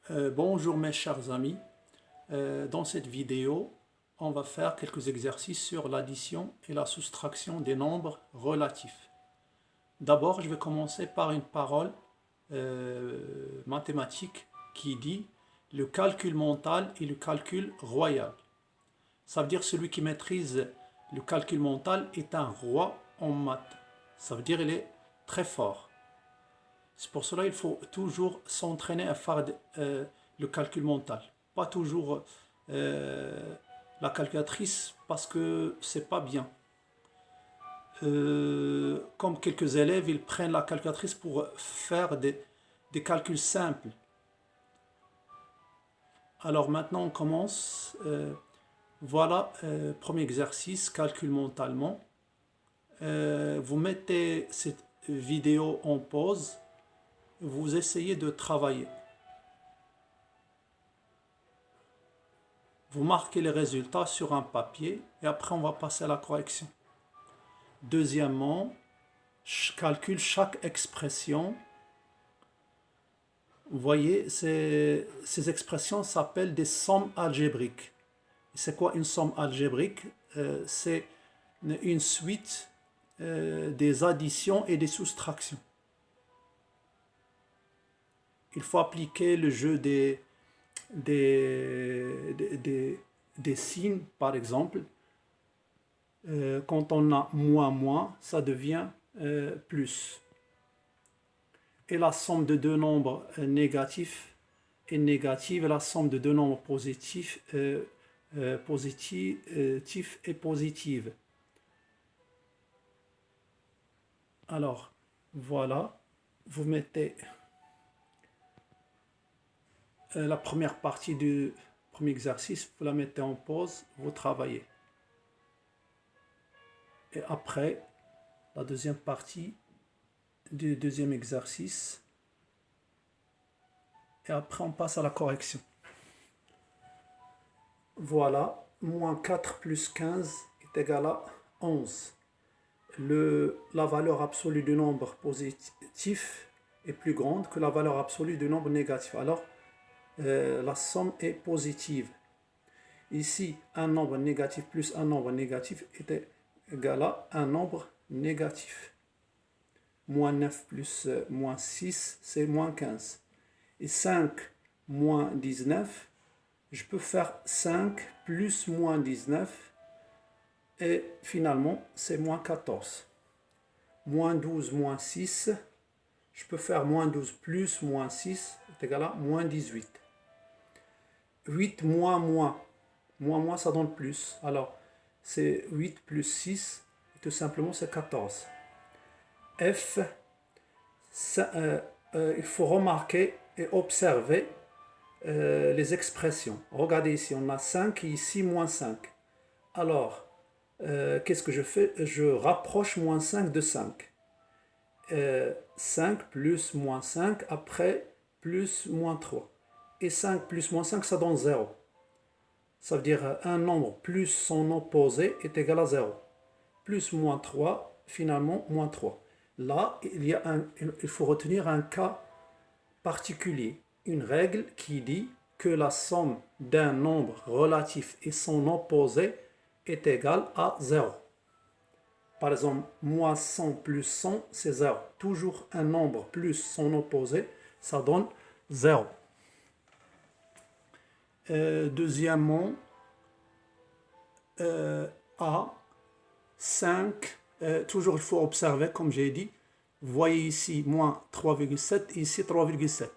Bonjour mes chers amis. Dans cette vidéo, on va faire quelques exercices sur l'addition et la soustraction des nombres relatifs. D'abord, je vais commencer par une parole mathématique qui dit le calcul mental et le calcul royal. Ça veut dire celui qui maîtrise le calcul mental est un roi en maths. Ça veut dire il est très fort. C'est pour cela qu'il faut toujours s'entraîner à faire le calcul mental. Pas toujours la calculatrice parce que c'est pas bien. Comme quelques élèves, ils prennent la calculatrice pour faire des calculs simples. Alors maintenant on commence. Voilà, premier exercice, calcul mentalement. Vous mettez cette vidéo en pause. Vous essayez de travailler. Vous marquez les résultats sur un papier et après on va passer à la correction. Deuxièmement, je calcule chaque expression. Vous voyez, ces expressions s'appellent des sommes algébriques. C'est quoi une somme algébrique? C'est une suite des additions et des soustractions. Il faut appliquer le jeu des signes, par exemple. Quand on a moins, ça devient plus. Et la somme de deux nombres négatifs est négative, et la somme de deux nombres positifs est positive. Alors, voilà, vous mettez la première partie du premier exercice, vous la mettez en pause, vous travaillez. Et après, la deuxième partie du deuxième exercice. Et après, on passe à la correction. Voilà, moins 4 plus 15 est égal à 11. La valeur absolue du nombre positif est plus grande que la valeur absolue du nombre négatif. Alors, la somme est positive. Ici, un nombre négatif plus un nombre négatif est égal à un nombre négatif. Moins 9 plus moins 6, c'est moins 15. Et 5 moins 19, je peux faire 5 plus moins 19, et finalement, c'est moins 14. Moins 12 moins 6, je peux faire moins 12 plus moins 6 est égal à moins 18. 8 moins, ça donne plus. Alors, c'est 8 plus 6, et tout simplement, c'est 14. F, il faut remarquer et observer les expressions. Regardez ici, on a 5 et ici, moins 5. Alors, qu'est-ce que je fais? Je rapproche moins 5 de 5. 5 plus moins 5, après plus moins 3. Et 5 plus moins 5, ça donne 0. Ça veut dire un nombre plus son opposé est égal à 0. Plus moins 3, finalement moins 3. Là, il faut retenir un cas particulier. Une règle qui dit que la somme d'un nombre relatif et son opposé est égale à 0. Par exemple, moins 100 plus 100, c'est 0. Toujours un nombre plus son opposé, ça donne 0. Deuxièmement, A, 5, toujours il faut observer, comme j'ai dit. Vous voyez ici moins 3,7 et ici 3,7.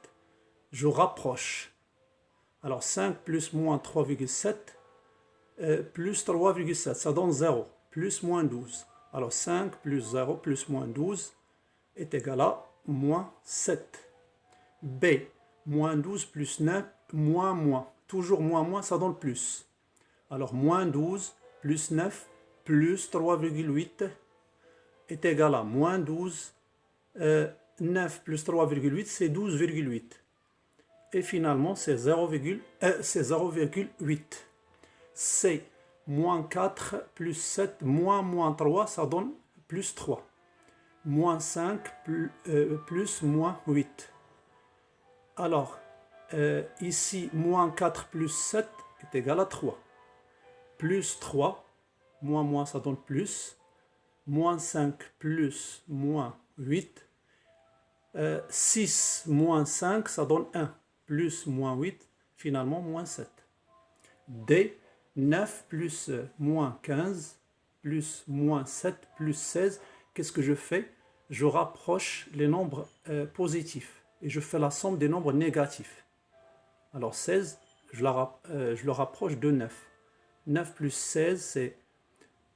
Je rapproche. Alors 5 plus moins 3,7 plus 3,7, ça donne 0. Plus moins 12. Alors 5 plus 0 plus moins 12 est égal à moins 7. B, moins 12 plus 9, moins. Toujours moins, ça donne plus. Alors moins 12 plus 9 plus 3,8 est égal à moins 12. 9 plus 3,8, c'est 12,8. Et finalement, c'est 0,8. C, moins 4 plus 7 moins 3, ça donne plus 3. Moins 5 plus moins 8. Alors, Ici, moins 4 plus 7 est égal à 3. Plus 3, moins, ça donne plus. Moins 5 plus moins 8. 6 moins 5, ça donne 1. Plus moins 8, finalement moins 7. D, 9 plus moins 15, plus moins 7, plus 16. Qu'est-ce que je fais? Je rapproche les nombres positifs et je fais la somme des nombres négatifs. Alors 16, je le rapproche de 9. 9 plus 16, c'est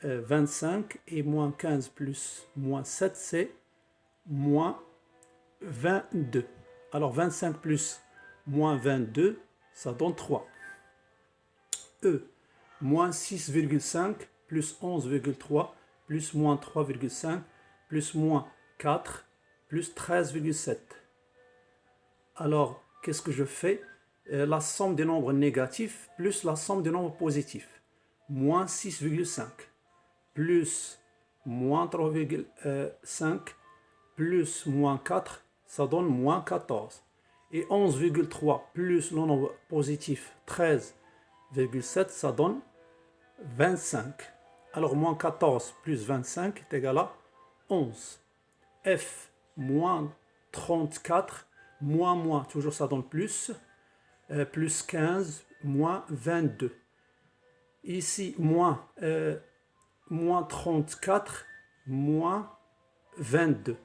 25, et moins 15 plus moins 7, c'est moins 22. Alors 25 plus moins 22, ça donne 3. E, moins 6,5 plus 11,3 plus moins 3,5 plus moins 4 plus 13,7. Alors, qu'est-ce que je fais? La somme des nombres négatifs plus la somme des nombres positifs. Moins 6,5 plus moins 3,5 plus moins 4, ça donne moins 14. Et 11,3 plus le nombre positif 13,7, ça donne 25. Alors moins 14 plus 25 est égal à 11. F, moins 34, moins, toujours ça donne plus, plus 15, moins 22. Ici, moins 34, moins 22.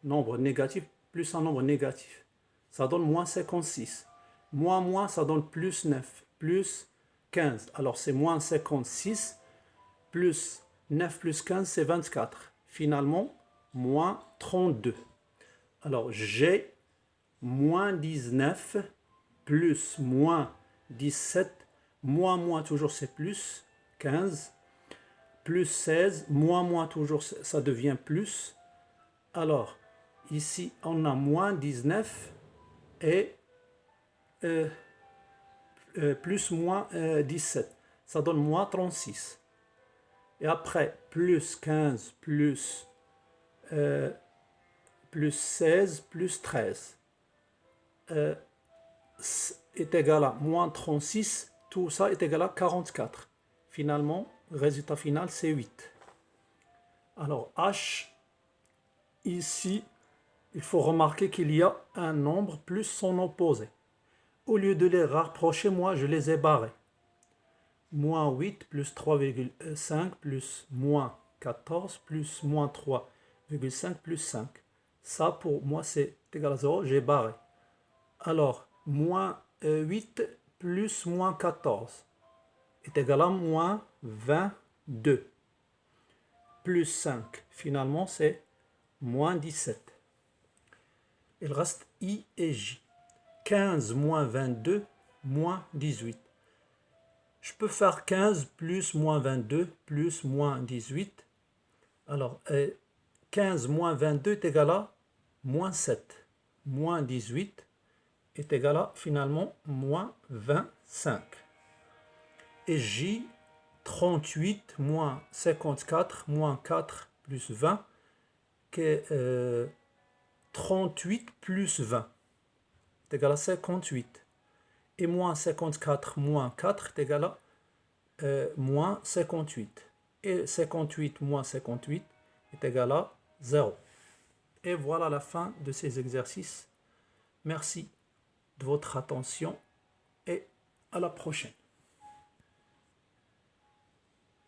Nombre négatif plus un nombre négatif. Ça donne moins 56. Moins, ça donne plus 9, plus 15. Alors c'est moins 56, plus 9 plus 15, c'est 24. Finalement, moins 32. Alors j'ai moins 19, plus moins 17, moins, toujours c'est plus 15, plus 16, moins, toujours ça devient plus. Alors, ici, on a moins 19 et plus moins 17. Ça donne moins 36. Et après, plus 15, plus 16, plus 13 est égal à moins 36. Tout ça est égal à 44. Finalement, le résultat final, c'est 8. Alors, H, ici, il faut remarquer qu'il y a un nombre plus son opposé. Au lieu de les rapprocher, moi, je les ai barrés. Moins 8 plus 3,5 plus moins 14 plus moins 3,5 plus 5. Ça, pour moi, c'est égal à 0. J'ai barré. Alors, moins 8 plus moins 14 est égal à moins 22. Plus 5, finalement, c'est moins 17. Il reste I et J. 15 moins 22, moins 18. Je peux faire 15 plus moins 22 plus moins 18. Alors, 15 moins 22 est égal à moins 7. Moins 18 est égal à, finalement, moins 25. Et J, 38 moins 54 moins 4 plus 20, qui est 38 plus 20 est égal à 58. Et moins 54 moins 4 est égal à moins 58. Et 58 moins 58 est égal à 0. Et voilà la fin de ces exercices. Merci de votre attention et à la prochaine.